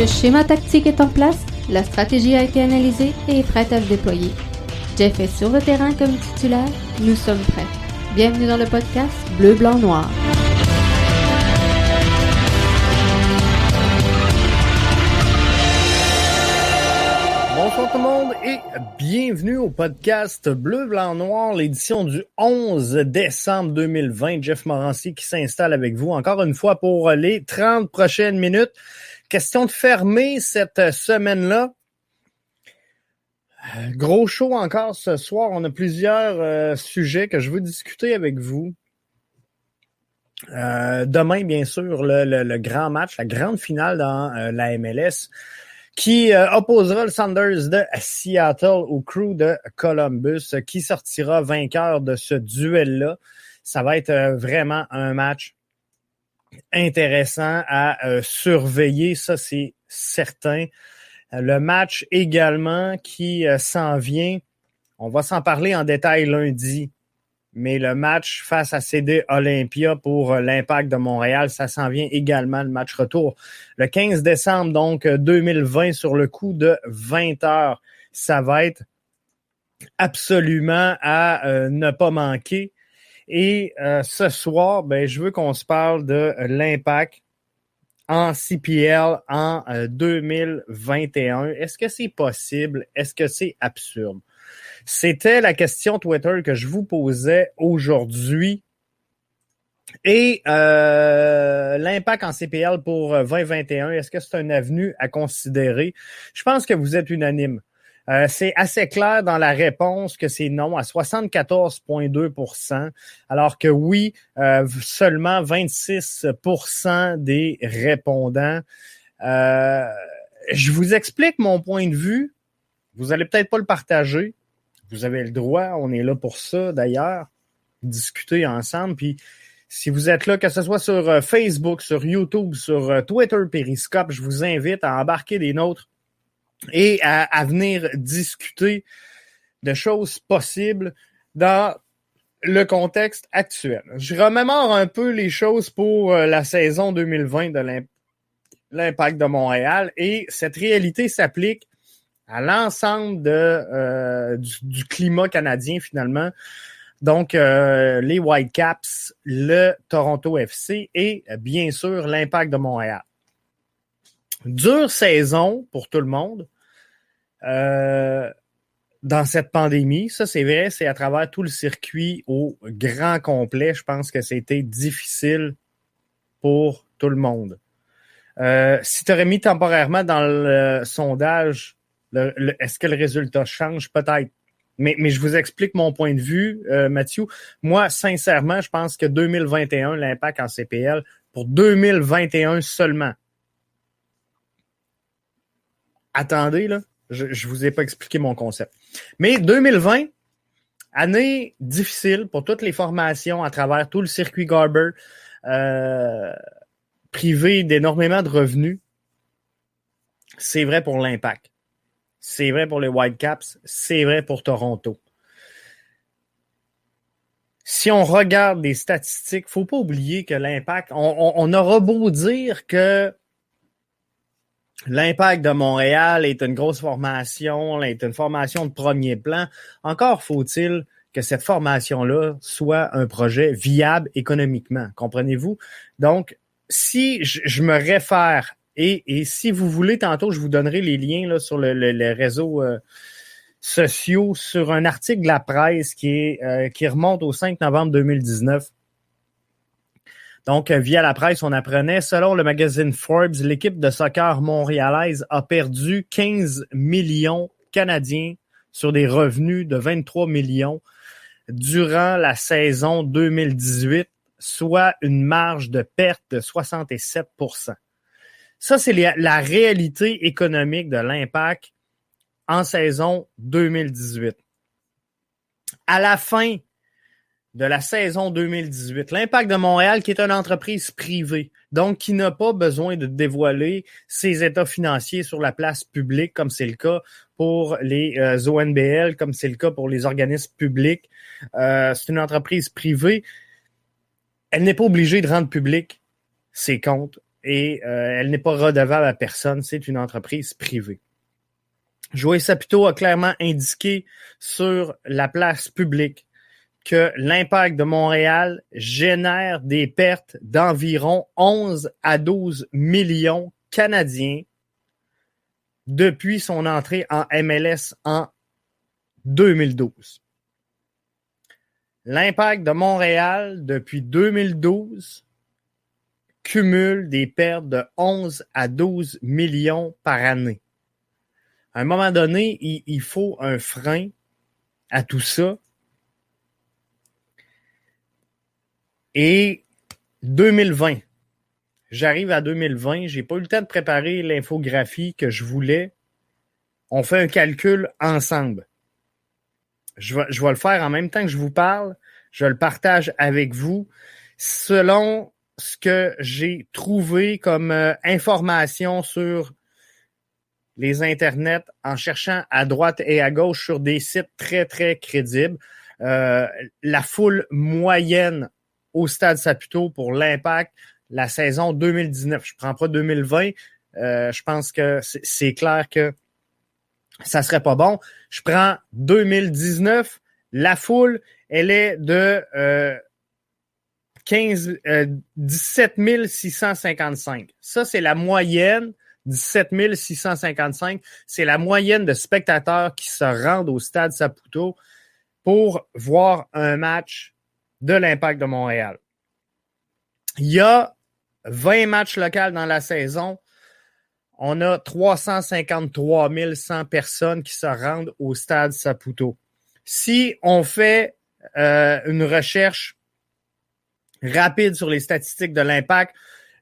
Le schéma tactique est en place, la stratégie a été analysée et est prête à se déployer. Jeff est sur le terrain comme titulaire, nous sommes prêts. Bienvenue dans le podcast Bleu, Blanc, Noir. Bonsoir tout le monde et bienvenue au podcast Bleu, Blanc, Noir, l'édition du 11 décembre 2020. Jeff Morancy qui s'installe avec vous encore une fois pour les 30 prochaines minutes. Question de fermer cette semaine-là. Gros show encore ce soir. On a plusieurs sujets que je veux discuter avec vous. Demain, bien sûr, le grand match, la grande finale dans la MLS qui opposera le Sounders de Seattle au Crew de Columbus. Qui sortira vainqueur de ce duel-là? Ça va être vraiment un match intéressant à surveiller, ça c'est certain. Le match également qui s'en vient, on va s'en parler en détail lundi, mais le match face à CD Olympia pour l'Impact de Montréal, ça s'en vient également, le match retour. Le 15 décembre, donc 2020, sur le coup de 20h, ça va être absolument à ne pas manquer. Et ce soir, je veux qu'on se parle de l'Impact en CPL en 2021. Est-ce que c'est possible? Est-ce que c'est absurde? C'était la question Twitter que je vous posais aujourd'hui. Et l'Impact en CPL pour 2021, est-ce que c'est un avenue à considérer? Je pense que vous êtes unanime. C'est assez clair dans la réponse que c'est non à 74,2%, alors que oui, seulement 26% des répondants. Je vous explique mon point de vue. Vous allez peut-être pas le partager. Vous avez le droit, on est là pour ça d'ailleurs, discuter ensemble. Puis si vous êtes là, que ce soit sur Facebook, sur YouTube, sur Twitter, Periscope, je vous invite à embarquer des nôtres et à venir discuter de choses possibles dans le contexte actuel. Je remémore un peu les choses pour la saison 2020 de l'Impact de Montréal et cette réalité s'applique à l'ensemble du climat canadien finalement. Donc, les Whitecaps, le Toronto FC et bien sûr l'Impact de Montréal. Dure saison pour tout le monde dans cette pandémie. Ça, c'est vrai, c'est à travers tout le circuit au grand complet. Je pense que c'était difficile pour tout le monde. Si tu aurais mis temporairement dans le sondage, est-ce que le résultat change? Peut-être. Mais je vous explique mon point de vue, Mathieu. Moi, sincèrement, je pense que 2021, l'Impact en CPL, pour 2021 seulement. Attendez, là, je vous ai pas expliqué mon concept. Mais 2020, année difficile pour toutes les formations à travers tout le circuit Garber, privé d'énormément de revenus. C'est vrai pour l'Impact. C'est vrai pour les Whitecaps. C'est vrai pour Toronto. Si on regarde les statistiques, faut pas oublier que l'Impact, on aura beau dire que l'Impact de Montréal est une grosse formation, est une formation de premier plan. Encore faut-il que cette formation-là soit un projet viable économiquement. Comprenez-vous? Donc, si je me réfère, et si vous voulez, tantôt, je vous donnerai les liens là, sur les réseaux sociaux, sur un article de la presse qui remonte au 5 novembre 2019. Donc, via la presse, on apprenait, selon le magazine Forbes, l'équipe de soccer montréalaise a perdu 15 millions canadiens sur des revenus de 23 millions durant la saison 2018, soit une marge de perte de 67%. Ça, c'est la réalité économique de l'Impact en saison 2018. À la fin de la saison 2018. L'Impact de Montréal, qui est une entreprise privée, donc qui n'a pas besoin de dévoiler ses états financiers sur la place publique, comme c'est le cas pour les ONBL, comme c'est le cas pour les organismes publics. C'est une entreprise privée. Elle n'est pas obligée de rendre public ses comptes et elle n'est pas redevable à personne. C'est une entreprise privée. Joey Saputo a clairement indiqué sur la place publique que l'Impact de Montréal génère des pertes d'environ 11 à 12 millions canadiens depuis son entrée en MLS en 2012. L'Impact de Montréal, depuis 2012, cumule des pertes de 11 à 12 millions par année. À un moment donné, il faut un frein à tout ça. Et 2020, j'arrive à 2020, j'ai pas eu le temps de préparer l'infographie que je voulais. On fait un calcul ensemble. Je vais le faire en même temps que je vous parle. Je le partage avec vous selon ce que j'ai trouvé comme information sur les internets en cherchant à droite et à gauche sur des sites très, très crédibles. La foule moyenne au Stade Saputo pour l'Impact, la saison 2019. Je ne prends pas 2020. Je pense que c'est clair que ça serait pas bon. Je prends 2019. La foule, elle est de 17 655. Ça, c'est la moyenne. 17 655. C'est la moyenne de spectateurs qui se rendent au Stade Saputo pour voir un match de l'Impact de Montréal. Il y a 20 matchs locaux dans la saison. On a 353 100 personnes qui se rendent au Stade Saputo. Si on fait une recherche rapide sur les statistiques de l'Impact,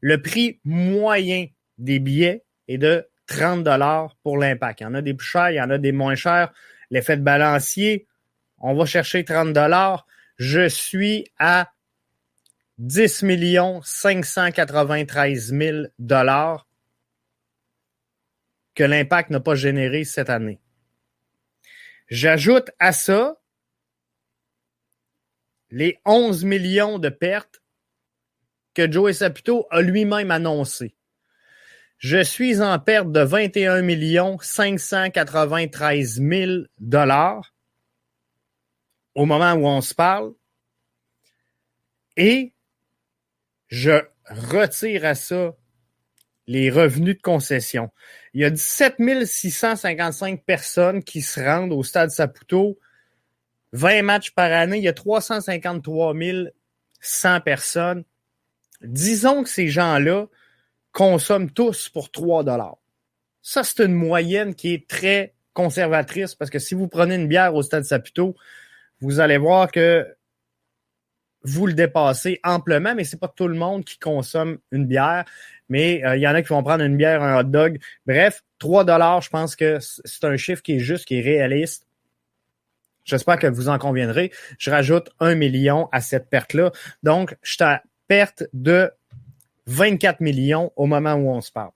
le prix moyen des billets est de 30 $ pour l'Impact. Il y en a des plus chers, il y en a des moins chers. L'effet de balancier, on va chercher 30 $. Je suis à 10 593 000 $ que l'Impact n'a pas généré cette année. J'ajoute à ça les 11 millions de pertes que Joey Saputo a lui-même annoncé. Je suis en perte de 21 593 000 $ au moment où on se parle. Et je retire à ça les revenus de concession. Il y a 17 655 personnes qui se rendent au Stade Saputo. 20 matchs par année, il y a 353 100 personnes. Disons que ces gens-là consomment tous pour 3 $. Ça, c'est une moyenne qui est très conservatrice parce que si vous prenez une bière au Stade Saputo, vous allez voir que vous le dépassez amplement, mais c'est pas tout le monde qui consomme une bière. Mais il y en a qui vont prendre une bière, un hot dog. Bref, 3 $, je pense que c'est un chiffre qui est juste, qui est réaliste. J'espère que vous en conviendrez. Je rajoute 1 million à cette perte-là. Donc, je suis à perte de 24 millions au moment où on se parle.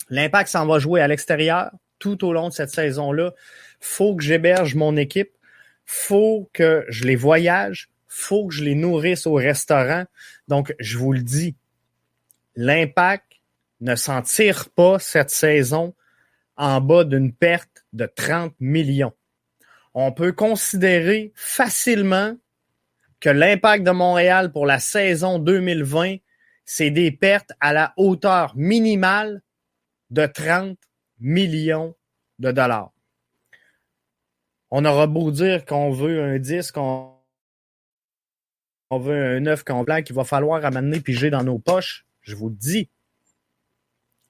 L'Impact s'en va jouer à l'extérieur tout au long de cette saison-là. Faut que j'héberge mon équipe. Faut que je les voyage. Faut que je les nourrisse au restaurant. Donc, je vous le dis, l'Impact ne s'en tire pas cette saison en bas d'une perte de 30 millions. On peut considérer facilement que l'Impact de Montréal pour la saison 2020, c'est des pertes à la hauteur minimale de 30 millions de dollars. On aura beau dire qu'on veut un 10, qu'on veut un 9 complet qu'il va falloir amener piger dans nos poches. Je vous le dis,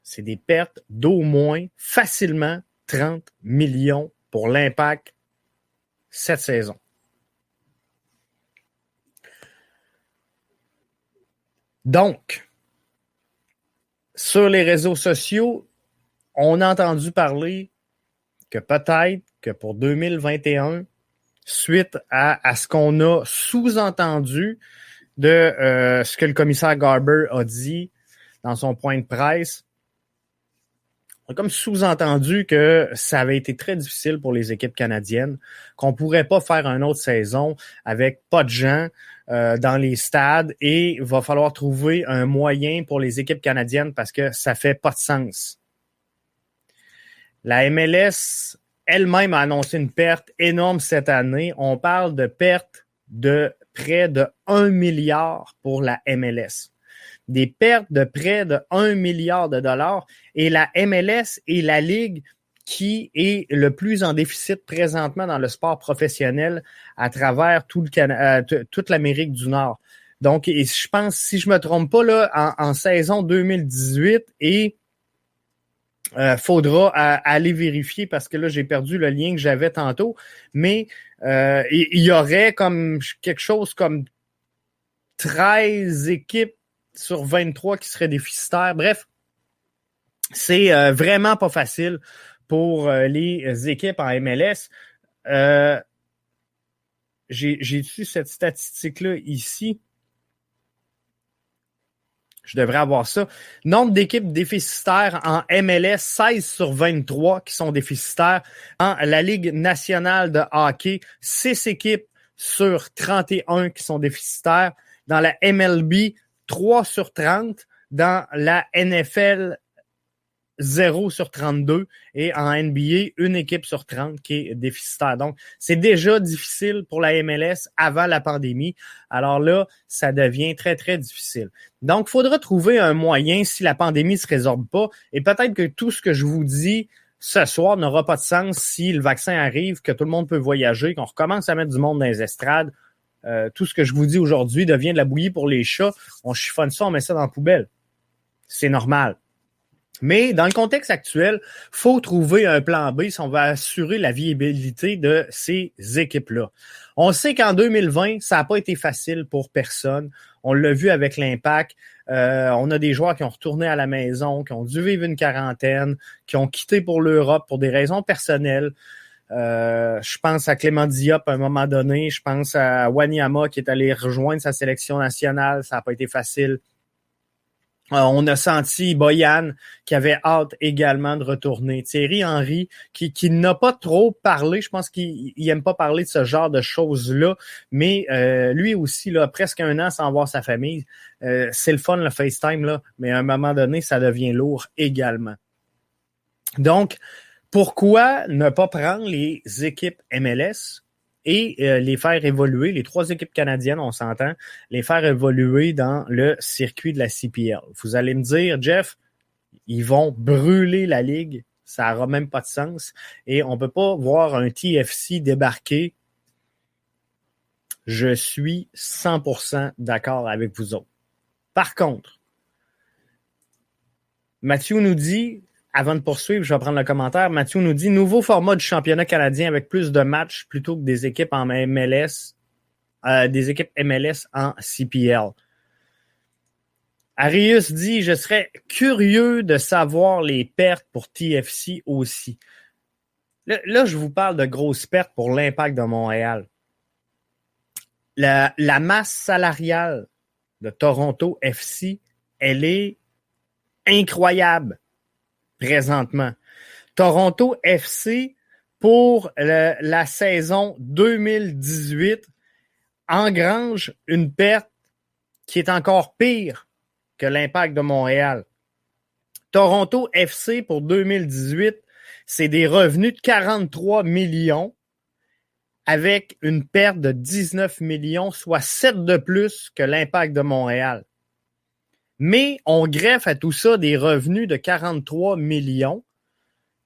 c'est des pertes d'au moins facilement 30 millions pour l'Impact cette saison. Donc, sur les réseaux sociaux, on a entendu parler que peut-être que pour 2021, suite à ce qu'on a sous-entendu de ce que le commissaire Garber a dit dans son point de presse, On a comme sous-entendu que ça avait été très difficile pour les équipes canadiennes, qu'on pourrait pas faire une autre saison avec pas de gens dans les stades et il va falloir trouver un moyen pour les équipes canadiennes parce que ça fait pas de sens. La MLS elle-même a annoncé une perte énorme cette année. On parle de perte de près de 1 milliard pour la MLS. Des pertes de près de 1 milliard de dollars. Et la MLS est la ligue qui est le plus en déficit présentement dans le sport professionnel à travers toute l'Amérique du Nord. Donc, et je pense, si je me trompe pas, là, en saison 2018, et faudra aller vérifier parce que là, j'ai perdu le lien que j'avais tantôt, mais il y aurait comme quelque chose comme 13 équipes sur 23 qui seraient déficitaires. Bref, c'est vraiment pas facile pour les équipes en MLS. J'ai-tu cette statistique-là ici? Je devrais avoir ça. Nombre d'équipes déficitaires en MLS, 16 sur 23 qui sont déficitaires. En la Ligue nationale de hockey, 6 équipes sur 31 qui sont déficitaires. Dans la MLB, 3 sur 30. Dans la NFL, 0 sur 32. Et en NBA, une équipe sur 30 qui est déficitaire. Donc, c'est déjà difficile pour la MLS avant la pandémie. Alors là, ça devient très, très difficile. Donc, il faudra trouver un moyen si la pandémie ne se résorbe pas. Et peut-être que tout ce que je vous dis ce soir n'aura pas de sens si le vaccin arrive, que tout le monde peut voyager, qu'on recommence à mettre du monde dans les estrades. Tout ce que je vous dis aujourd'hui devient de la bouillie pour les chats. On chiffonne ça, on met ça dans la poubelle. C'est normal. Mais dans le contexte actuel, faut trouver un plan B si on va assurer la viabilité de ces équipes-là. On sait qu'en 2020, ça n'a pas été facile pour personne. On l'a vu avec l'Impact. On a des joueurs qui ont retourné à la maison, qui ont dû vivre une quarantaine, qui ont quitté pour l'Europe pour des raisons personnelles. Je pense à Clément Diop à un moment donné. Je pense à Wanyama qui est allé rejoindre sa sélection nationale. Ça n'a pas été facile. On a senti Boyan qui avait hâte également de retourner. Thierry Henry qui n'a pas trop parlé. Je pense qu'il aime pas parler de ce genre de choses-là. Mais lui aussi, là, presque 1 an sans voir sa famille. C'est le fun, le FaceTime, là, mais à un moment donné, ça devient lourd également. Donc, pourquoi ne pas prendre les équipes MLS et les faire évoluer, les 3 équipes canadiennes, on s'entend, les faire évoluer dans le circuit de la CPL. Vous allez me dire, Jeff, ils vont brûler la ligue, ça n'aura même pas de sens, et on ne peut pas voir un TFC débarquer. Je suis 100% d'accord avec vous autres. Par contre, Mathieu nous dit, avant de poursuivre, je vais prendre le commentaire. Mathieu nous dit, nouveau format du championnat canadien avec plus de matchs plutôt que des équipes en MLS, des équipes MLS en CPL. Arius dit, je serais curieux de savoir les pertes pour TFC aussi. Là, je vous parle de grosses pertes pour l'Impact de Montréal. La masse salariale de Toronto FC, elle est incroyable. Présentement. Toronto FC, pour la saison 2018, engrange une perte qui est encore pire que l'Impact de Montréal. Toronto FC, pour 2018, c'est des revenus de 43 millions avec une perte de 19 millions, soit 7 de plus que l'Impact de Montréal. Mais on greffe à tout ça des revenus de 43 millions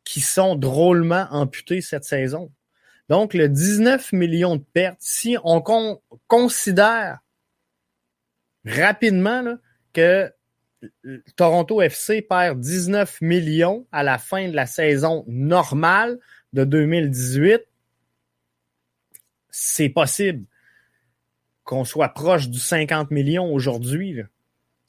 qui sont drôlement amputés cette saison. Donc, le 19 millions de pertes, si on considère rapidement là, que Toronto FC perd 19 millions à la fin de la saison normale de 2018, c'est possible qu'on soit proche du 50 millions aujourd'hui, là.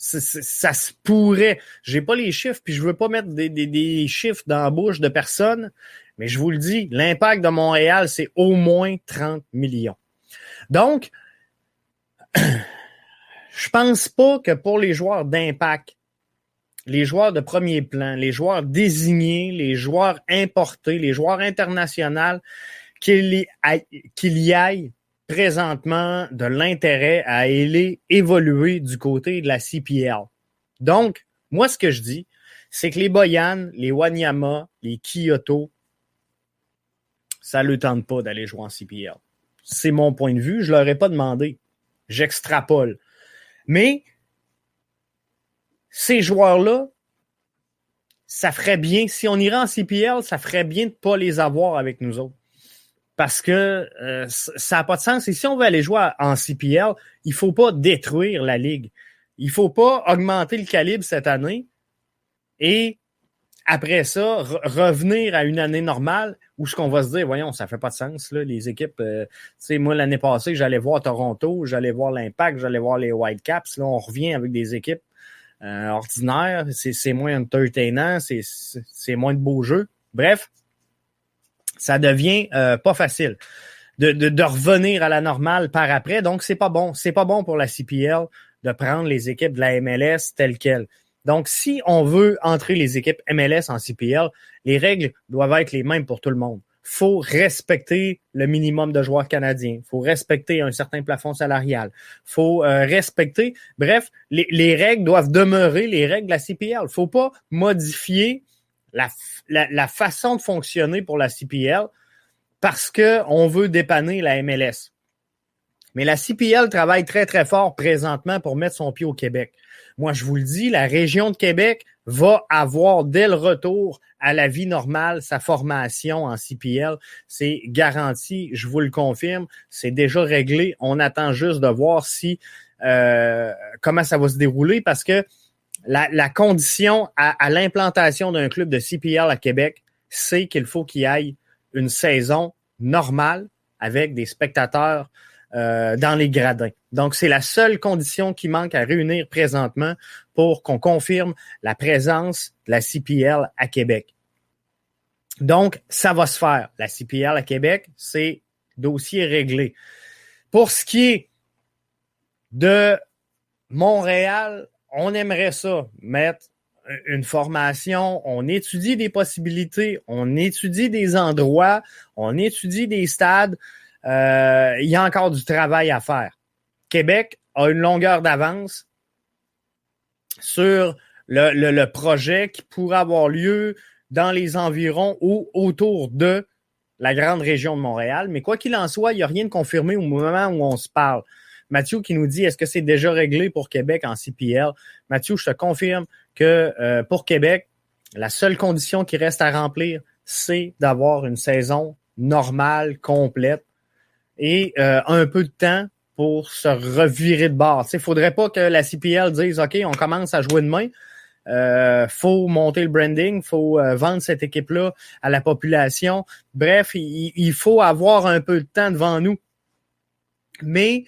Ça se pourrait. J'ai pas les chiffres, puis je veux pas mettre des chiffres dans la bouche de personne, mais je vous le dis, l'Impact de Montréal, c'est au moins 30 millions. Donc, je pense pas que pour les joueurs d'Impact, les joueurs de premier plan, les joueurs désignés, les joueurs importés, les joueurs internationaux, qu'il y ait présentement de l'intérêt à aller évoluer du côté de la CPL. Donc, moi, ce que je dis, c'est que les Boyan, les Wanyama, les Kyoto, ça ne leur tente pas d'aller jouer en CPL. C'est mon point de vue. Je ne leur ai pas demandé. J'extrapole. Mais ces joueurs-là, ça ferait bien, si on irait en CPL, ça ferait bien de ne pas les avoir avec nous autres. Parce que ça n'a pas de sens. Et si on veut aller jouer en CPL, il ne faut pas détruire la Ligue. Il ne faut pas augmenter le calibre cette année et après ça, revenir à une année normale où ce qu'on va se dire, voyons, ça fait pas de sens, là, les équipes. Tu sais, moi, l'année passée, j'allais voir Toronto, j'allais voir l'Impact, j'allais voir les Whitecaps. Là, on revient avec des équipes ordinaires. C'est moins entertainant, c'est moins de beaux jeux. Bref, ça devient pas facile de revenir à la normale par après. Donc, c'est pas bon. C'est pas bon pour la CPL de prendre les équipes de la MLS telles quelles. Donc, si on veut entrer les équipes MLS en CPL, les règles doivent être les mêmes pour tout le monde. Il faut respecter le minimum de joueurs canadiens. Il faut respecter un certain plafond salarial. Il faut respecter... Bref, les règles doivent demeurer les règles de la CPL. Il ne faut pas modifier la façon de fonctionner pour la CPL parce qu'on veut dépanner la MLS. Mais la CPL travaille très, très fort présentement pour mettre son pied au Québec. Moi, je vous le dis, la région de Québec va avoir, dès le retour à la vie normale, sa formation en CPL. C'est garanti, je vous le confirme, c'est déjà réglé. On attend juste de voir si comment ça va se dérouler parce que la condition à l'implantation d'un club de CPL à Québec, c'est qu'il faut qu'il y ait une saison normale avec des spectateurs dans les gradins. Donc, c'est la seule condition qui manque à réunir présentement pour qu'on confirme la présence de la CPL à Québec. Donc, ça va se faire. La CPL à Québec, c'est dossier réglé. Pour ce qui est de Montréal, on aimerait ça, mettre une formation, on étudie des possibilités, on étudie des endroits, on étudie des stades. Il y a encore du travail à faire. Québec a une longueur d'avance sur le projet qui pourrait avoir lieu dans les environs ou autour de la grande région de Montréal. Mais quoi qu'il en soit, il n'y a rien de confirmé au moment où on se parle. Mathieu qui nous dit, est-ce que c'est déjà réglé pour Québec en CPL? Mathieu, je te confirme que pour Québec, la seule condition qui reste à remplir, c'est d'avoir une saison normale, complète, et un peu de temps pour se revirer de bord. Il ne faudrait pas que la CPL dise « OK, on commence à jouer demain. Faut monter le branding, faut vendre cette équipe-là à la population. » Bref, il faut avoir un peu de temps devant nous. Mais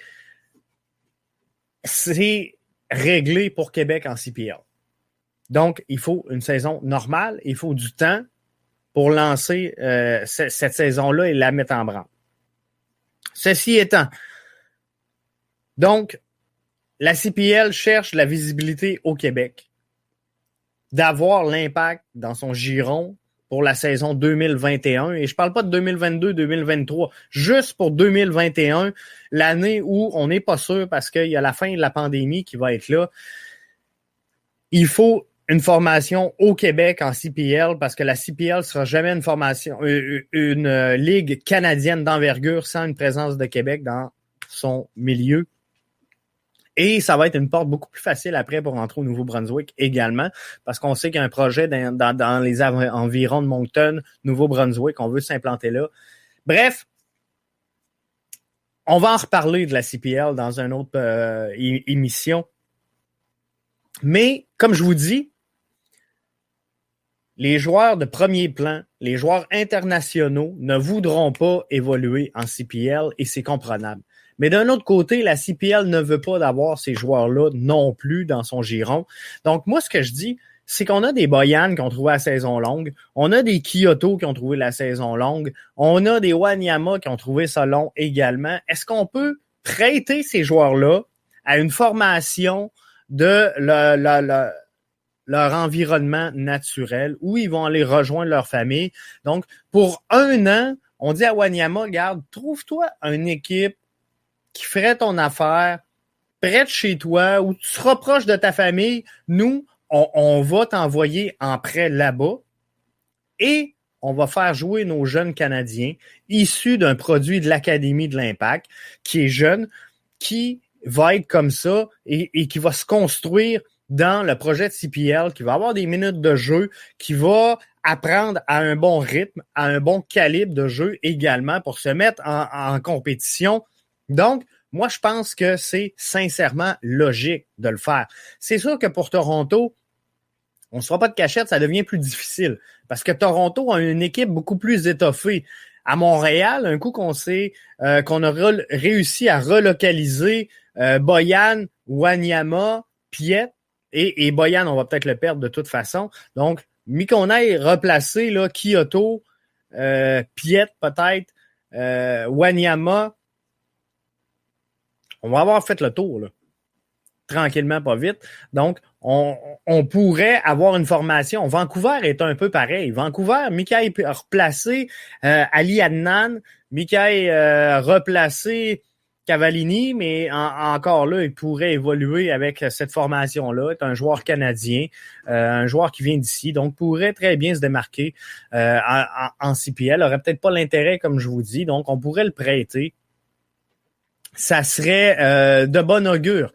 c'est réglé pour Québec en CPL. Donc, il faut une saison normale, il faut du temps pour lancer cette saison-là et la mettre en branle. Ceci étant, donc, la CPL cherche la visibilité au Québec, d'avoir l'impact dans son giron pour la saison 2021. Et je ne parle pas de 2022-2023, juste pour 2021, l'année où on n'est pas sûr parce qu'il y a la fin de la pandémie qui va être là. Il faut une formation au Québec en CPL parce que la CPL ne sera jamais une formation, une ligue canadienne d'envergure sans une présence de Québec dans son milieu. Et ça va être une porte beaucoup plus facile après pour entrer au Nouveau-Brunswick également parce qu'on sait qu'il y a un projet dans les environs de Moncton, Nouveau-Brunswick, on veut s'implanter là. Bref, on va en reparler de la CPL dans une autre émission. Mais, comme je vous dis, les joueurs de premier plan, les joueurs internationaux ne voudront pas évoluer en CPL et c'est comprenable. Mais d'un autre côté, la CPL ne veut pas d'avoir ces joueurs-là non plus dans son giron. Donc, moi, ce que je dis, c'est qu'on a des Boyan qui ont trouvé la saison longue, on a des Kyoto qui ont trouvé la saison longue, on a des Wanyama qui ont trouvé ça long également. Est-ce qu'on peut prêter ces joueurs-là à une formation de leur environnement naturel, où ils vont aller rejoindre leur famille. Donc, pour 1 an, on dit à Wanyama, regarde, trouve-toi une équipe qui ferait ton affaire près de chez toi, où tu seras proche de ta famille. Nous, on va t'envoyer en prêt là-bas et on va faire jouer nos jeunes Canadiens issus d'un produit de l'Académie de l'Impact qui est jeune, qui va être comme ça et qui va se construire dans le projet de CPL, qui va avoir des minutes de jeu, qui va apprendre à un bon rythme, à un bon calibre de jeu également pour se mettre en compétition. Donc, moi, je pense que c'est sincèrement logique de le faire. C'est sûr que pour Toronto, on ne se fera pas de cachette, ça devient plus difficile. Parce que Toronto a une équipe beaucoup plus étoffée. À Montréal, un coup qu'on a réussi à relocaliser Boyan, Wanyama, Piet, et Boyan, on va peut-être le perdre de toute façon. Donc, mis qu'on aille replacer là, Kyoto, Piet peut-être, Wanyama, on va avoir fait le tour, là. Tranquillement, pas vite. Donc, on pourrait avoir une formation. Vancouver est un peu pareil. Vancouver, Mikaï a replacé Ali Adnan, Mikaï replacé Cavallini, mais encore là, il pourrait évoluer avec cette formation-là. C'est un joueur canadien, un joueur qui vient d'ici, donc pourrait très bien se démarquer en CPL. Aurait peut-être pas l'intérêt, comme je vous dis, donc on pourrait le prêter. Ça serait de bon augure.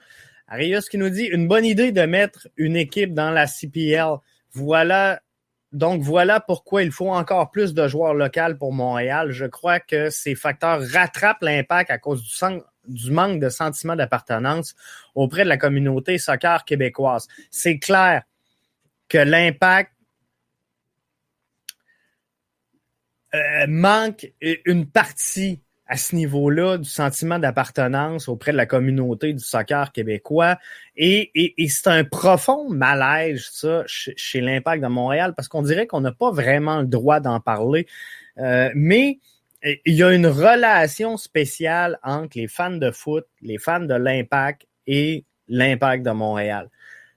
Arias qui nous dit une bonne idée de mettre une équipe dans la CPL. Voilà pourquoi il faut encore plus de joueurs locaux pour Montréal. Je crois que ces facteurs rattrapent l'Impact à cause du manque de sentiment d'appartenance auprès de la communauté soccer québécoise. C'est clair que l'Impact manque une partie à ce niveau-là du sentiment d'appartenance auprès de la communauté du soccer québécois. Et c'est un profond malaise, ça, chez l'Impact de Montréal, parce qu'on dirait qu'on n'a pas vraiment le droit d'en parler. Mais il y a une relation spéciale entre les fans de foot, les fans de l'Impact et l'Impact de Montréal.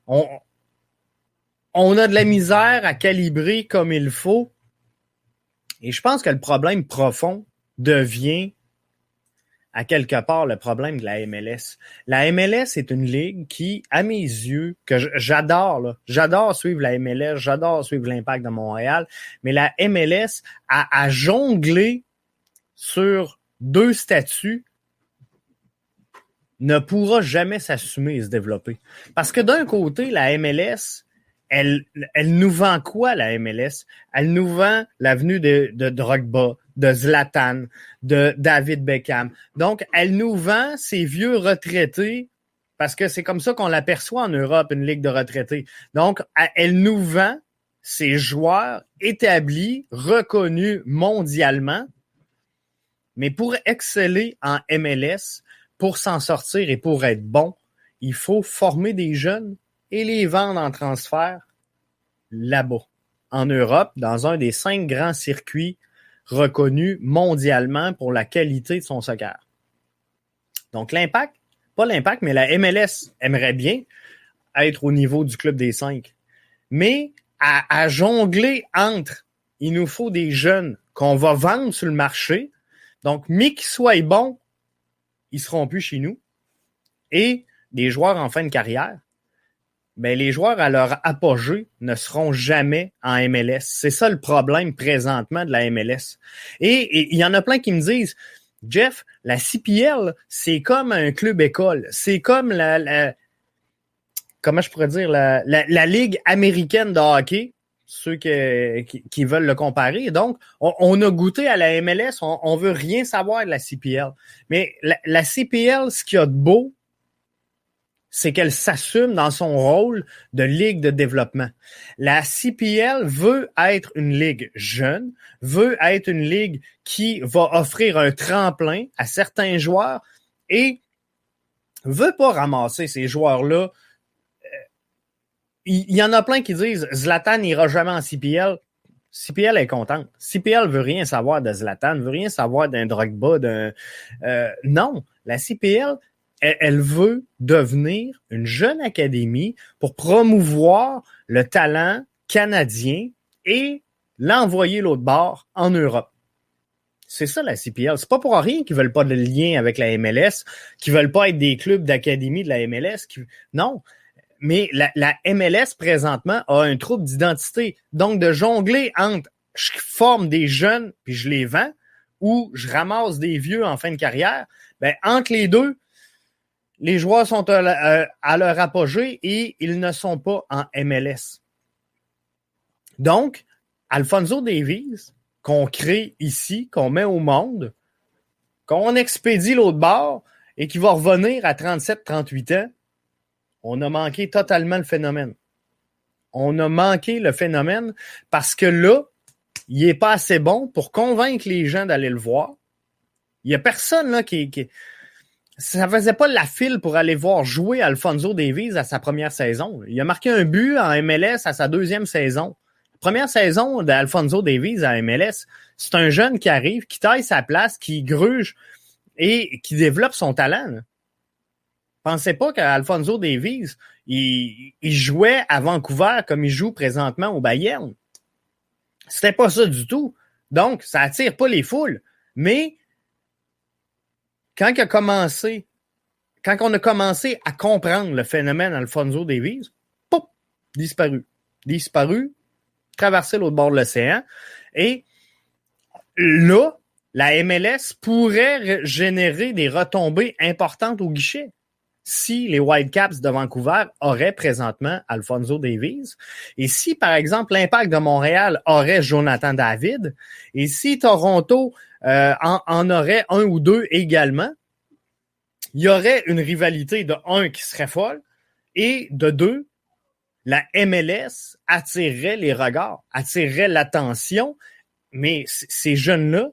On a de la misère à calibrer comme il faut. Et je pense que le problème profond devient à quelque part le problème de la MLS. La MLS est une ligue qui, à mes yeux, que j'adore, là, j'adore suivre la MLS, j'adore suivre l'Impact de Montréal, mais la MLS a jonglé sur 2 statuts ne pourra jamais s'assumer et se développer. Parce que d'un côté, la MLS, elle nous vend quoi, la MLS? Elle nous vend l'avenue de Drogba, de Zlatan, de David Beckham. Donc, elle nous vend ces vieux retraités, parce que c'est comme ça qu'on l'aperçoit en Europe, une ligue de retraités. Donc, elle nous vend ces joueurs établis, reconnus mondialement, mais pour exceller en MLS, pour s'en sortir et pour être bon, il faut former des jeunes et les vendre en transfert là-bas, en Europe, dans un des 5 grands circuits reconnus mondialement pour la qualité de son soccer. Donc l'Impact, pas l'Impact, mais la MLS aimerait bien être au niveau du club des 5. Mais à jongler entre, il nous faut des jeunes qu'on va vendre sur le marché, donc mais qu'ils soient bons, ils seront plus chez nous, et des joueurs en fin de carrière, ben les joueurs à leur apogée ne seront jamais en MLS. C'est ça le problème présentement de la MLS. Et il y en a plein qui me disent, Jeff, la CPL, c'est comme un club école. C'est comme comment je pourrais dire, la Ligue américaine de hockey, ceux qui veulent le comparer. Donc, on a goûté à la MLS, on veut rien savoir de la CPL. Mais la CPL, ce qu'il y a de beau, c'est qu'elle s'assume dans son rôle de ligue de développement. La CPL veut être une ligue jeune, veut être une ligue qui va offrir un tremplin à certains joueurs et veut pas ramasser ces joueurs-là. Il y en a plein qui disent Zlatan n'ira jamais en CPL. CPL est contente. CPL veut rien savoir de Zlatan, veut rien savoir d'un Drogba, non, la CPL, elle veut devenir une jeune académie pour promouvoir le talent canadien et l'envoyer l'autre bord en Europe. C'est ça la CPL. C'est pas pour rien qu'ils veulent pas de lien avec la MLS, qu'ils veulent pas être des clubs d'académie de la MLS. Non. Mais la MLS, présentement, a un trouble d'identité. Donc, de jongler entre je forme des jeunes puis je les vends ou je ramasse des vieux en fin de carrière, ben entre les deux, les joueurs sont à leur apogée et ils ne sont pas en MLS. Donc, Alphonso Davies, qu'on crée ici, qu'on met au monde, qu'on expédie l'autre bord et qui va revenir à 37-38 ans, on a manqué totalement le phénomène. On a manqué le phénomène parce que là, il n'est pas assez bon pour convaincre les gens d'aller le voir. Il n'y a personne là qui... Ça faisait pas la file pour aller voir jouer Alphonso Davies à sa première saison. Il a marqué un but en MLS à sa deuxième saison. Première saison d'Alphonso Davies à MLS, c'est un jeune qui arrive, qui taille sa place, qui gruge et qui développe son talent. Là. Pensez pas qu'Alphonso Davies, il jouait à Vancouver comme il joue présentement au Bayern. C'était pas ça du tout. Donc, ça attire pas les foules. Mais quand on a commencé à comprendre le phénomène Alphonso Davies, pouf, disparu, traverser l'autre bord de l'océan. Et là, la MLS pourrait générer des retombées importantes au guichet si les Whitecaps de Vancouver auraient présentement Alphonso Davies. Et si, par exemple, l'Impact de Montréal aurait Jonathan David, et si Toronto en aurait un ou deux également, il y aurait une rivalité de 1 qui serait folle, et de 2, la MLS attirerait les regards, attirerait l'attention, mais ces jeunes-là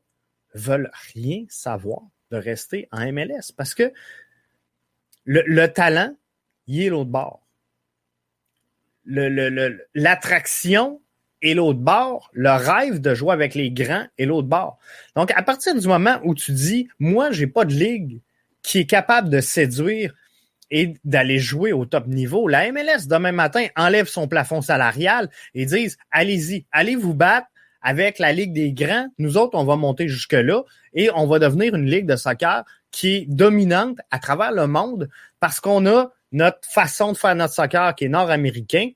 veulent rien savoir de rester en MLS parce que le talent, il est l'autre bord. L'attraction est l'autre bord. Le rêve de jouer avec les grands est l'autre bord. Donc, à partir du moment où tu dis, moi, j'ai pas de ligue qui est capable de séduire et d'aller jouer au top niveau, la MLS, demain matin, enlève son plafond salarial et disent, allez-y, allez vous battre avec la Ligue des grands. Nous autres, on va monter jusque-là et on va devenir une ligue de soccer qui est dominante à travers le monde parce qu'on a notre façon de faire notre soccer qui est nord-américain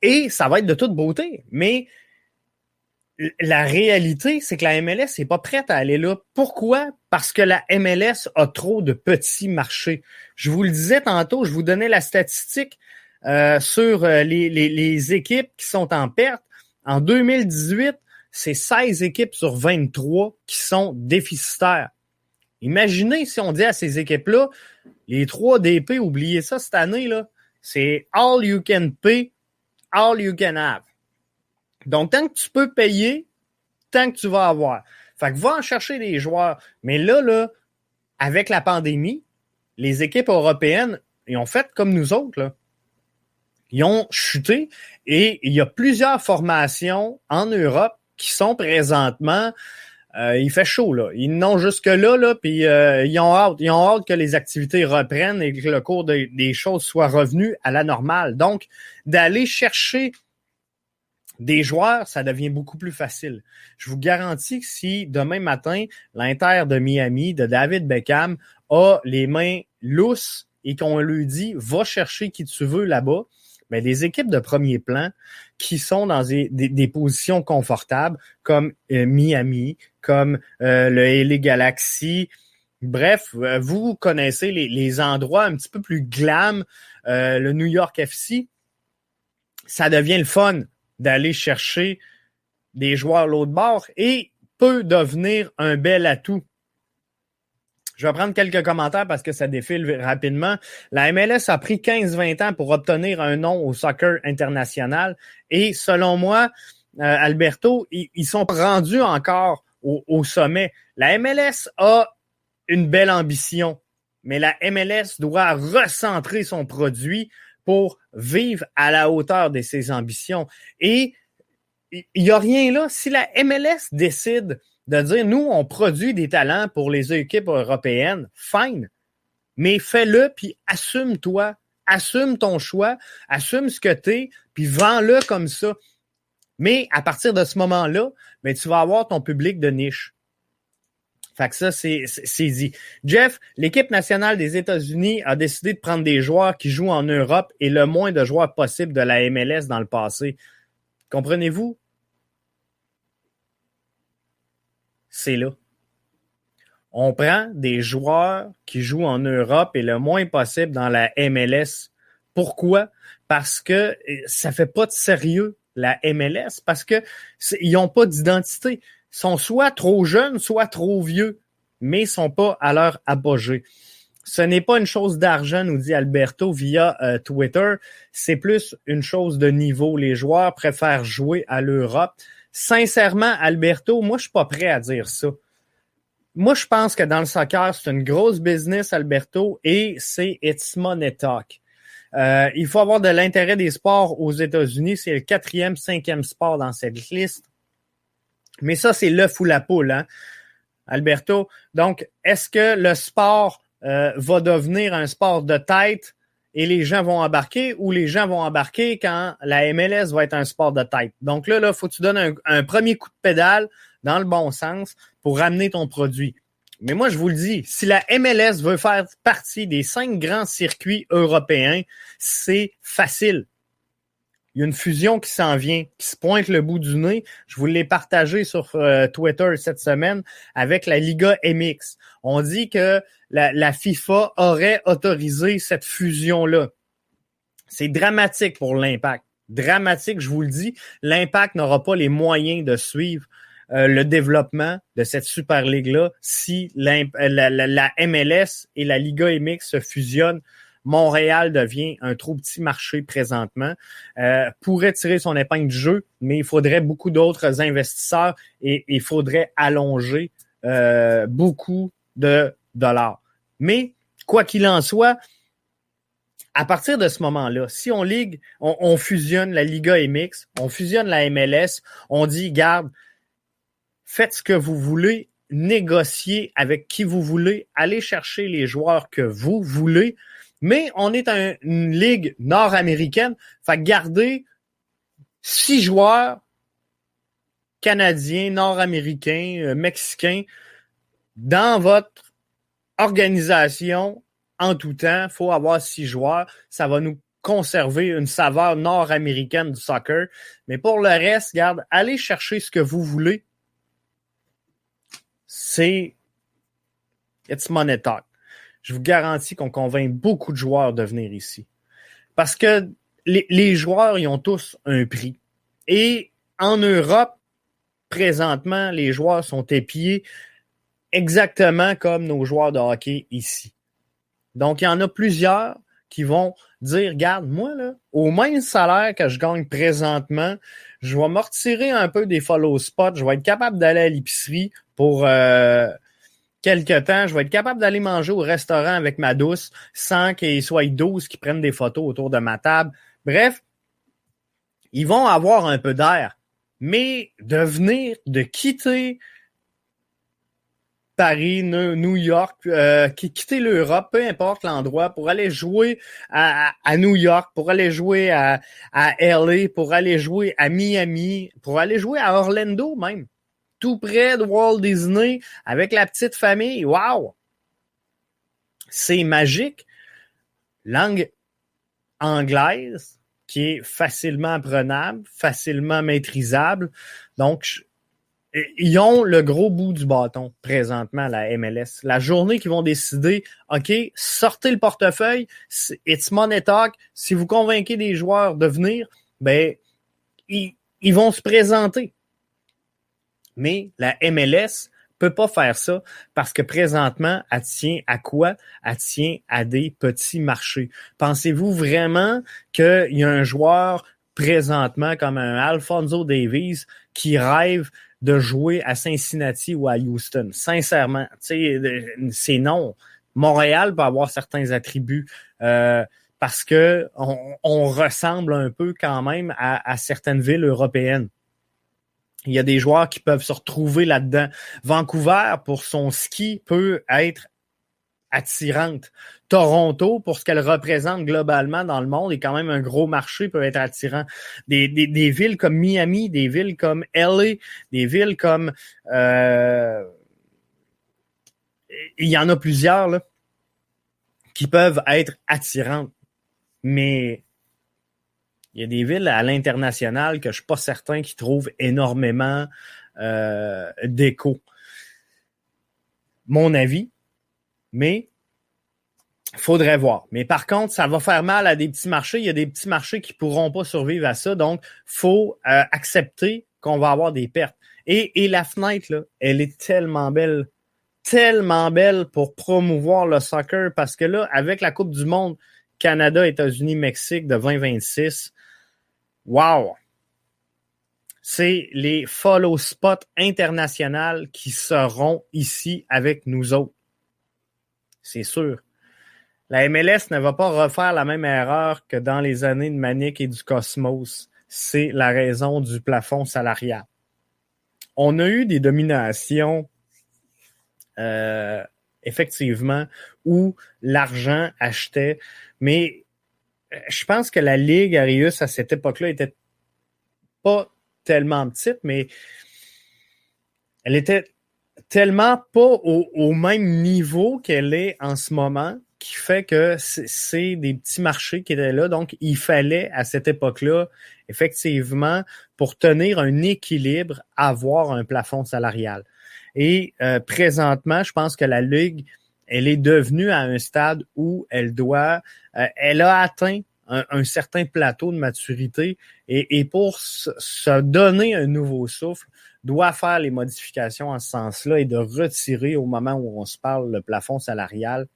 et ça va être de toute beauté. Mais la réalité, c'est que la MLS n'est pas prête à aller là. Pourquoi? Parce que la MLS a trop de petits marchés. Je vous le disais tantôt, je vous donnais la statistique sur les équipes qui sont en perte. En 2018, c'est 16 équipes sur 23 qui sont déficitaires. Imaginez si on dit à ces équipes-là, les 3 DP, oubliez ça cette année, là, c'est all you can pay, all you can have. Donc, tant que tu peux payer, tant que tu vas avoir. Fait que va en chercher des joueurs. Mais là, avec la pandémie, les équipes européennes, ils ont fait comme nous autres, là. Ils ont chuté et il y a plusieurs formations en Europe qui sont présentement... il fait chaud, là. Ils n'ont jusque-là, puis ils ont hâte que les activités reprennent et que le cours des choses soit revenu à la normale. Donc, d'aller chercher des joueurs, ça devient beaucoup plus facile. Je vous garantis que si demain matin, l'Inter de Miami, de David Beckham, a les mains lousses et qu'on lui dit « va chercher qui tu veux là-bas », mais des équipes de premier plan qui sont dans des positions confortables comme Miami, comme le LA Galaxy. Bref, vous connaissez les endroits un petit peu plus glam, le New York FC. Ça devient le fun d'aller chercher des joueurs l'autre bord et peut devenir un bel atout. Je vais prendre quelques commentaires parce que ça défile rapidement. La MLS a pris 15-20 ans pour obtenir un nom au soccer international et selon moi, Alberto, ils sont rendus encore au sommet. La MLS a une belle ambition, mais la MLS doit recentrer son produit pour vivre à la hauteur de ses ambitions. Et il n'y a rien là. Si la MLS décide de dire, nous, on produit des talents pour les équipes européennes, fine. Mais fais-le, puis assume-toi, assume ton choix, assume ce que t'es, puis vends-le comme ça. Mais à partir de ce moment-là, ben, tu vas avoir ton public de niche. Fait que ça, c'est dit. Jeff, l'équipe nationale des États-Unis a décidé de prendre des joueurs qui jouent en Europe et le moins de joueurs possible de la MLS dans le passé. Comprenez-vous? C'est là. On prend des joueurs qui jouent en Europe et le moins possible dans la MLS. Pourquoi? Parce que ça fait pas de sérieux, la MLS, parce que ils n'ont pas d'identité. Ils sont soit trop jeunes, soit trop vieux, mais ils ne sont pas à leur apogée. Ce n'est pas une chose d'argent, nous dit Alberto via Twitter. C'est plus une chose de niveau. Les joueurs préfèrent jouer à l'Europe. Sincèrement, Alberto, moi, je suis pas prêt à dire ça. Moi, je pense que dans le soccer, c'est une grosse business, Alberto, et c'est It's Money Talk. Il faut avoir de l'intérêt des sports aux États-Unis. C'est le 4e, 5e sport dans cette liste. Mais ça, c'est l'œuf ou la poule, hein, Alberto. Donc, est-ce que le sport va devenir un sport de tête et les gens vont embarquer, ou les gens vont embarquer quand la MLS va être un sport de tête? Donc là, faut que tu donnes un premier coup de pédale dans le bon sens pour ramener ton produit. Mais moi, je vous le dis, si la MLS veut faire partie des 5 grands circuits européens, c'est facile. Il y a une fusion qui s'en vient, qui se pointe le bout du nez. Je vous l'ai partagé sur Twitter cette semaine avec la Liga MX. On dit que la FIFA aurait autorisé cette fusion-là. C'est dramatique pour l'Impact. Dramatique, je vous le dis. L'Impact n'aura pas les moyens de suivre le développement de cette Super Ligue-là si la MLS et la Liga MX se fusionnent. Montréal devient un trop petit marché présentement, pourrait tirer son épingle du jeu, mais il faudrait beaucoup d'autres investisseurs et il faudrait allonger beaucoup de dollars. Mais, quoi qu'il en soit, à partir de ce moment-là, si on fusionne la Liga MX, on fusionne la MLS, on dit, garde, faites ce que vous voulez, négociez avec qui vous voulez, allez chercher les joueurs que vous voulez, mais on est une ligue nord-américaine, fait garder 6 joueurs canadiens, nord-américains, mexicains dans votre organisation en tout temps. Il faut avoir 6 joueurs. Ça va nous conserver une saveur nord-américaine du soccer. Mais pour le reste, regarde, allez chercher ce que vous voulez. C'est It's Money Talk. Je vous garantis qu'on convainc beaucoup de joueurs de venir ici. Parce que les joueurs, ils ont tous un prix. Et en Europe, présentement, les joueurs sont épiés exactement comme nos joueurs de hockey ici. Donc, il y en a plusieurs qui vont dire, regarde, moi, là, au même salaire que je gagne présentement, je vais me retirer un peu des follow spots, je vais être capable d'aller à l'épicerie pour quelque temps, je vais être capable d'aller manger au restaurant avec ma douce sans qu'il soit 12 qui prennent des photos autour de ma table. Bref, ils vont avoir un peu d'air, mais de quitter Paris, New York, quitter l'Europe, peu importe l'endroit, pour aller jouer à New York, pour aller jouer à LA, pour aller jouer à Miami, pour aller jouer à Orlando même, tout près de Walt Disney, avec la petite famille. Wow! C'est magique. Langue anglaise qui est facilement apprenable, facilement maîtrisable. Donc, ils ont le gros bout du bâton présentement, la MLS. La journée qu'ils vont décider, OK, sortez le portefeuille, it's money talk. Si vous convainquez des joueurs de venir, ben, ils vont se présenter. Mais la MLS peut pas faire ça parce que présentement, elle tient à quoi? Elle tient à des petits marchés. Pensez-vous vraiment qu'il y a un joueur présentement comme un Alphonso Davies qui rêve de jouer à Cincinnati ou à Houston? Sincèrement, c'est non. Montréal peut avoir certains attributs parce que on ressemble un peu quand même à certaines villes européennes. Il y a des joueurs qui peuvent se retrouver là-dedans. Vancouver, pour son ski, peut être attirante. Toronto, pour ce qu'elle représente globalement dans le monde, est quand même un gros marché, peut être attirant. Des villes comme Miami, des villes comme LA, des villes comme... il y en a plusieurs là, qui peuvent être attirantes. Mais il y a des villes à l'international que je ne suis pas certain qu'ils trouvent énormément d'écho. Mon avis, mais il faudrait voir. Mais par contre, ça va faire mal à des petits marchés. Il y a des petits marchés qui ne pourront pas survivre à ça. Donc, il faut accepter qu'on va avoir des pertes. Et la fenêtre, là, elle est tellement belle pour promouvoir le soccer parce que là, avec la Coupe du Monde, Canada, États-Unis, Mexique de 2026, wow! C'est les follow spots internationales qui seront ici avec nous autres. C'est sûr. La MLS ne va pas refaire la même erreur que dans les années de Manic et du Cosmos. C'est la raison du plafond salarial. On a eu des dominations, effectivement, où l'argent achetait, mais je pense que la Ligue Arius à cette époque-là était pas tellement petite, mais elle était tellement pas au même niveau qu'elle est en ce moment, qui fait que c'est des petits marchés qui étaient là. Donc, il fallait, à cette époque-là, effectivement, pour tenir un équilibre, avoir un plafond salarial. Et présentement, je pense que la Ligue, elle est devenue à un stade où elle a atteint un certain plateau de maturité et pour se donner un nouveau souffle, doit faire les modifications en ce sens-là et de retirer au moment où on se parle le plafond salarial.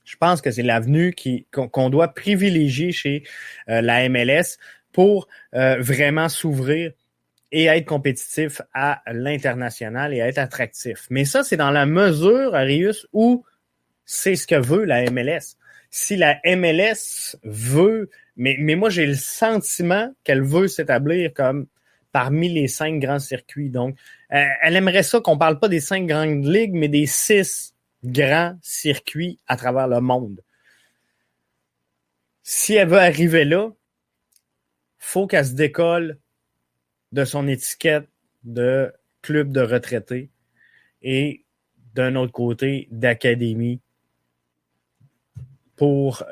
Je pense que c'est l'avenue qu'on doit privilégier chez la MLS pour vraiment s'ouvrir et être compétitif à l'international et à être attractif. Mais ça, c'est dans la mesure, Arius, où c'est ce que veut la MLS. Si la MLS veut, mais moi j'ai le sentiment qu'elle veut s'établir comme parmi les 5 grands circuits. Donc, elle aimerait ça qu'on parle pas des 5 grandes ligues, mais des 6 grands circuits à travers le monde. Si elle veut arriver là, faut qu'elle se décolle de son étiquette de club de retraités et d'un autre côté d'académie pour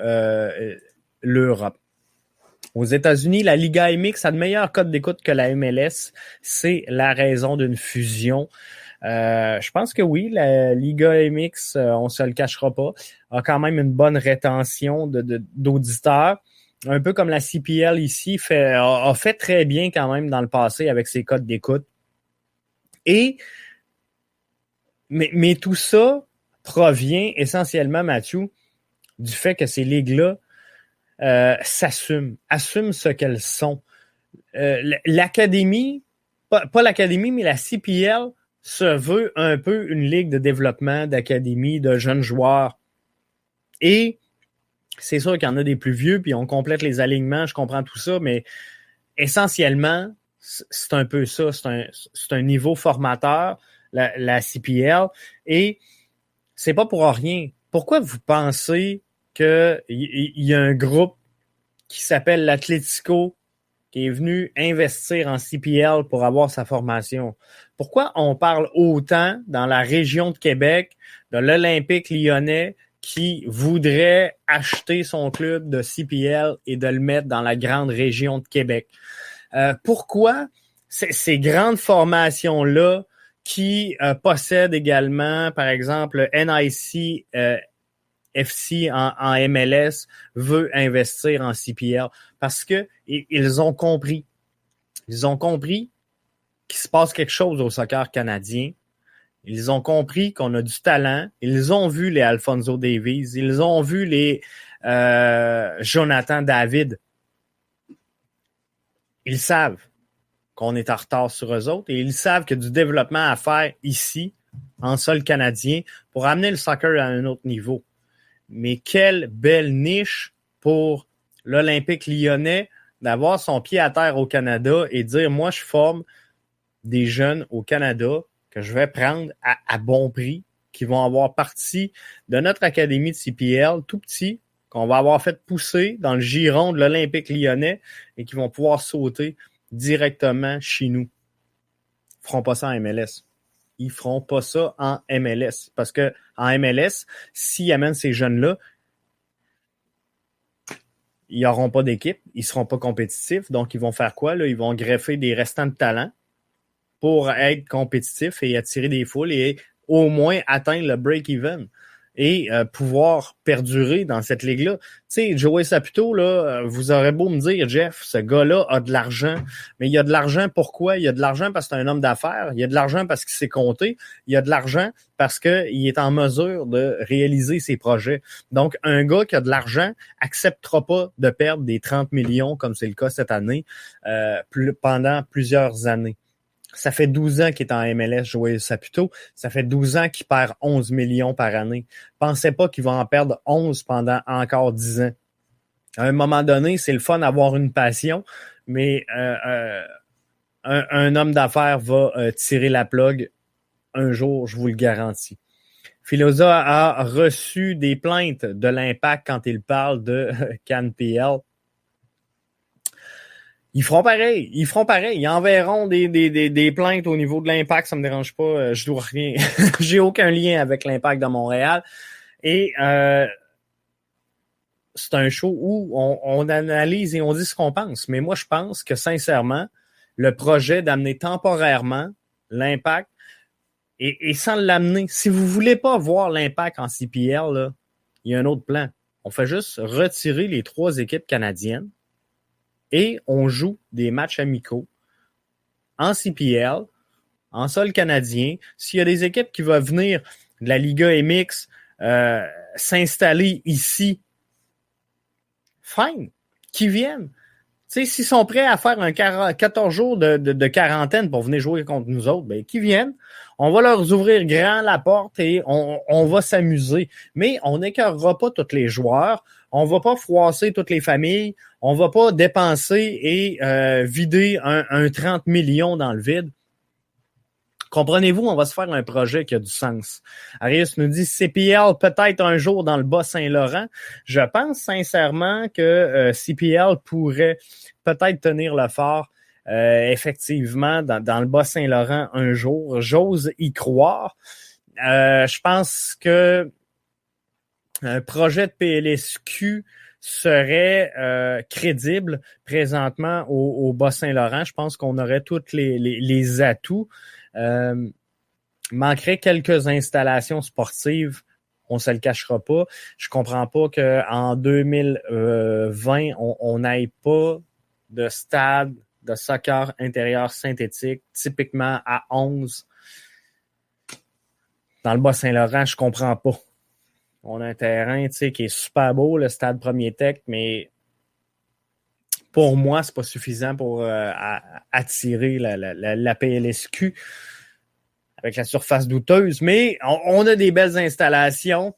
l'Europe. Aux États-Unis, la Liga MX a de meilleurs codes d'écoute que la MLS. C'est la raison d'une fusion. Je pense que oui, la Liga MX, on se le cachera pas, a quand même une bonne rétention d'auditeurs. Un peu comme la CPL ici a fait très bien quand même dans le passé avec ses codes d'écoute. Mais tout ça provient essentiellement, Mathieu, du fait que ces ligues-là assument ce qu'elles sont. L'académie, pas l'académie, mais la CPL se veut un peu une ligue de développement, d'académie, de jeunes joueurs. Et c'est sûr qu'il y en a des plus vieux, puis on complète les alignements, je comprends tout ça, mais essentiellement, c'est un peu ça. C'est un niveau formateur, la CPL, et c'est pas pour rien. Pourquoi vous pensez qu'il y a un groupe qui s'appelle l'Atlético qui est venu investir en CPL pour avoir sa formation? Pourquoi on parle autant dans la région de Québec de l'Olympique lyonnais qui voudrait acheter son club de CPL et de le mettre dans la grande région de Québec? Pourquoi ces grandes formations-là qui possèdent également, par exemple, NIC FC en MLS veut investir en CPL? Parce que ils ont compris. Ils ont compris qu'il se passe quelque chose au soccer canadien. Ils ont compris qu'on a du talent. Ils ont vu les Alphonso Davies. Ils ont vu les Jonathan David. Ils savent qu'on est en retard sur eux autres et ils savent qu'il y a du développement à faire ici, en sol canadien, pour amener le soccer à un autre niveau. Mais quelle belle niche pour l'Olympique lyonnais d'avoir son pied à terre au Canada et dire, moi, je forme des jeunes au Canada que je vais prendre à bon prix qui vont avoir partie de notre académie de CPL, tout petit, qu'on va avoir fait pousser dans le giron de l'Olympique lyonnais et qui vont pouvoir sauter directement chez nous. Ils feront pas ça en MLS. Ils feront pas ça en MLS. Parce que en MLS, s'ils amènent ces jeunes-là, ils n'auront pas d'équipe, ils ne seront pas compétitifs. Donc, ils vont faire quoi? Là? Ils vont greffer des restants de talent pour être compétitifs et attirer des foules et au moins atteindre le break-even et pouvoir perdurer dans cette ligue-là. Tu sais, Joey Saputo, là, vous aurez beau me dire, Jeff, ce gars-là a de l'argent, mais il a de l'argent pourquoi? Il a de l'argent parce que c'est un homme d'affaires, il a de l'argent parce qu'il sait compter, il a de l'argent parce qu'il est en mesure de réaliser ses projets. Donc, un gars qui a de l'argent acceptera pas de perdre des 30 millions, comme c'est le cas cette année, pendant plusieurs années. Ça fait 12 ans qu'il est en MLS, Joey Saputo. Ça fait 12 ans qu'il perd 11 millions par année. Pensez pas qu'il va en perdre 11 pendant encore 10 ans. À un moment donné, c'est le fun d'avoir une passion, mais un homme d'affaires va tirer la plug un jour, je vous le garantis. Filosa a reçu des plaintes de l'Impact quand il parle de CanPL. Ils feront pareil. Ils enverront des plaintes au niveau de l'Impact. Ça me dérange pas. Je dois rien. J'ai aucun lien avec l'Impact de Montréal. Et c'est un show où on analyse et on dit ce qu'on pense. Mais moi, je pense que sincèrement, le projet d'amener temporairement l'Impact et sans l'amener, si vous voulez pas voir l'Impact en CPL, là, il y a un autre plan. On fait juste retirer les 3 équipes canadiennes. Et on joue des matchs amicaux en CPL, en sol canadien. S'il y a des équipes qui vont venir de la Liga MX s'installer ici, fine, qu'ils viennent. Tu sais, s'ils sont prêts à faire un 14 jours de quarantaine pour venir jouer contre nous autres, ben qu'ils viennent. On va leur ouvrir grand la porte et on va s'amuser. Mais on n'écœurera pas tous les joueurs. On va pas froisser toutes les familles. On va pas dépenser et vider un 30 millions dans le vide. Comprenez-vous, on va se faire un projet qui a du sens. Arius nous dit CPL peut-être un jour dans le Bas-Saint-Laurent. Je pense sincèrement que CPL pourrait peut-être tenir le fort effectivement dans le Bas-Saint-Laurent un jour. J'ose y croire. Je pense que un projet de PLSQ serait crédible présentement au Bas-Saint-Laurent. Je pense qu'on aurait tous les atouts. Manquerait quelques installations sportives, on se le cachera pas. Je comprends pas qu'en 2020, on n'aille pas de stade de soccer intérieur synthétique, typiquement à 11. Dans le Bas-Saint-Laurent, je comprends pas. On a un terrain, tu sais, qui est super beau, le stade Premier Tech, mais pour moi, c'est pas suffisant pour attirer la PLSQ avec la surface douteuse. Mais on a des belles installations.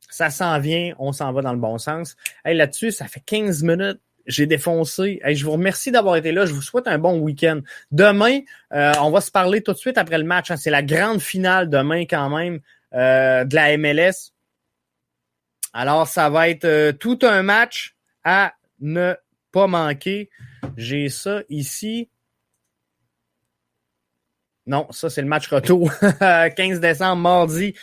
Ça s'en vient, on s'en va dans le bon sens. Hey, là-dessus, ça fait 15 minutes. J'ai défoncé. Hey, je vous remercie d'avoir été là. Je vous souhaite un bon week-end. Demain, on va se parler tout de suite après le match. Hein. C'est la grande finale demain quand même de la MLS. Alors, ça va être tout un match à ne pas manquer. J'ai ça ici. Non, ça, c'est le match retour. 15 décembre, mardi.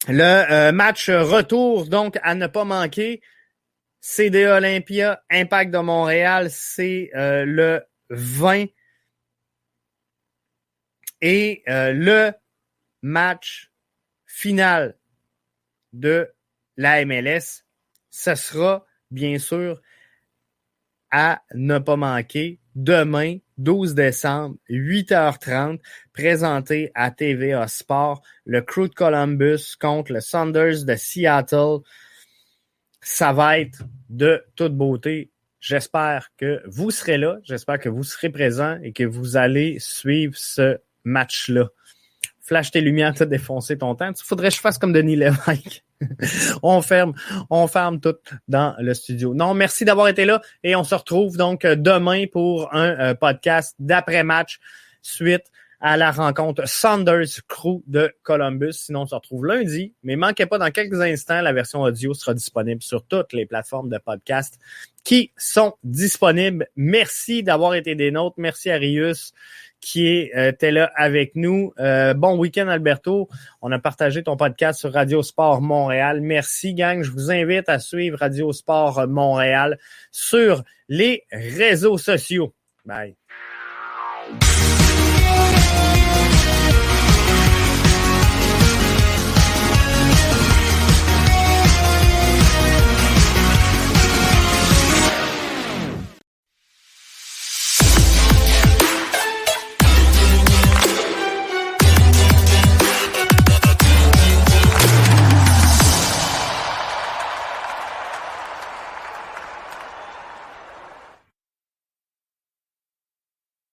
Le match retour, donc, à ne pas manquer. CDA Olympia, Impact de Montréal, c'est le 20. Et le match final de la MLS, ce sera bien sûr à ne pas manquer demain, 12 décembre, 8h30, présenté à TVA Sport, le Crew de Columbus contre le Sounders de Seattle. Ça va être de toute beauté. J'espère que vous serez là, j'espère que vous serez présents et que vous allez suivre ce match-là. Flash tes lumières, t'as défoncé ton temps. Il faudrait que je fasse comme Denis Lévesque. on ferme tout dans le studio. Non, merci d'avoir été là et on se retrouve donc demain pour un podcast d'après-match suite à la rencontre Saunders Crew de Columbus. Sinon, on se retrouve lundi. Mais manquez pas, dans quelques instants, la version audio sera disponible sur toutes les plateformes de podcast qui sont disponibles. Merci d'avoir été des nôtres. Merci à Rius qui était là avec nous. Bon week-end, Alberto. On a partagé ton podcast sur Radio Sport Montréal. Merci, gang. Je vous invite à suivre Radio Sport Montréal sur les réseaux sociaux. Bye.